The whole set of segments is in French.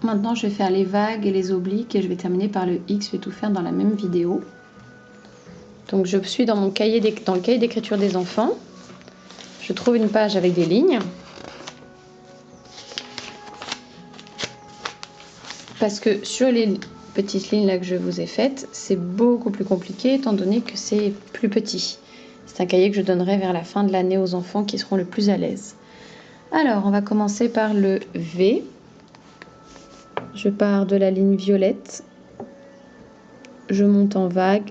Maintenant, je vais faire les vagues et les obliques et je vais terminer par le X. Je vais tout faire dans la même vidéo. Donc, je suis dans le cahier d'écriture des enfants. Je trouve une page avec des lignes. Parce que sur les petites lignes là que je vous ai faites, c'est beaucoup plus compliqué étant donné que c'est plus petit. C'est un cahier que je donnerai vers la fin de l'année aux enfants qui seront le plus à l'aise. Alors, on va commencer par le V. Je pars de la ligne violette, je monte en vague,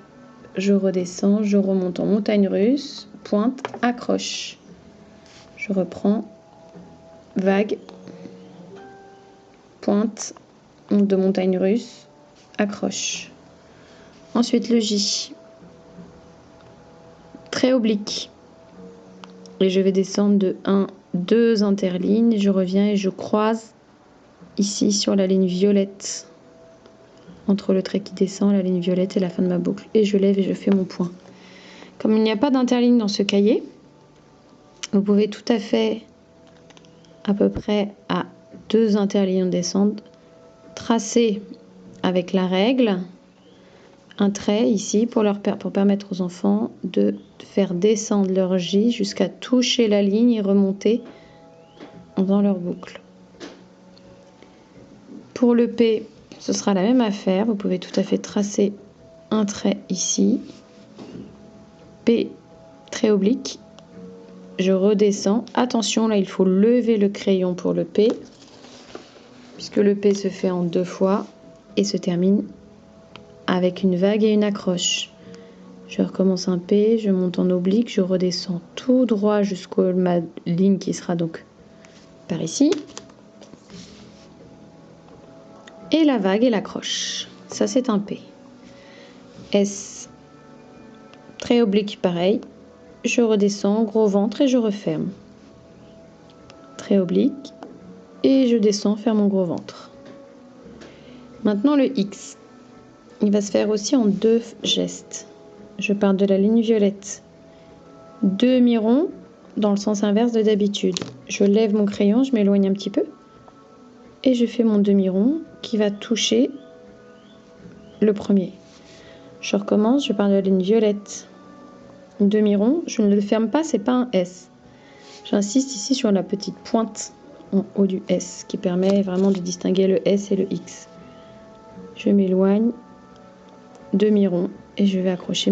je redescends, je remonte en montagne russe, pointe, accroche. Je reprends, vague, pointe, monte de montagne russe, accroche. Ensuite le J, trait oblique. Et je vais descendre de 1, 2 interlignes, je reviens et je croise ici sur la ligne violette, entre le trait qui descend, la ligne violette et la fin de ma boucle. Et je lève et je fais mon point. Comme il n'y a pas d'interligne dans ce cahier, vous pouvez tout à fait, à peu près à 2 interlignes descendre, tracer avec la règle un trait ici pour permettre aux enfants de faire descendre leur J jusqu'à toucher la ligne et remonter dans leur boucle. Pour le P, ce sera la même affaire. Vous pouvez tout à fait tracer un trait ici. P, trait oblique. Je redescends. Attention, là, il faut lever le crayon pour le P, puisque le P se fait en 2 fois et se termine avec une vague et une accroche. Je recommence un P, je monte en oblique, je redescends tout droit jusqu'à ma ligne qui sera donc par ici. Et la vague et l'accroche. Ça, c'est un P. S, trait oblique, pareil. Je redescends, gros ventre et je referme. Trait oblique. Et je descends, faire mon gros ventre. Maintenant, le X. Il va se faire aussi en 2 gestes. Je pars de la ligne violette. Demi-rond dans le sens inverse de d'habitude. Je lève mon crayon, je m'éloigne un petit peu. Et je fais mon demi-rond qui va toucher le premier. Je recommence, je pars de la ligne violette. Demi-rond, je ne le ferme pas, c'est pas un S. J'insiste ici sur la petite pointe en haut du S qui permet vraiment de distinguer le S et le X. Je m'éloigne, demi-rond et je vais accrocher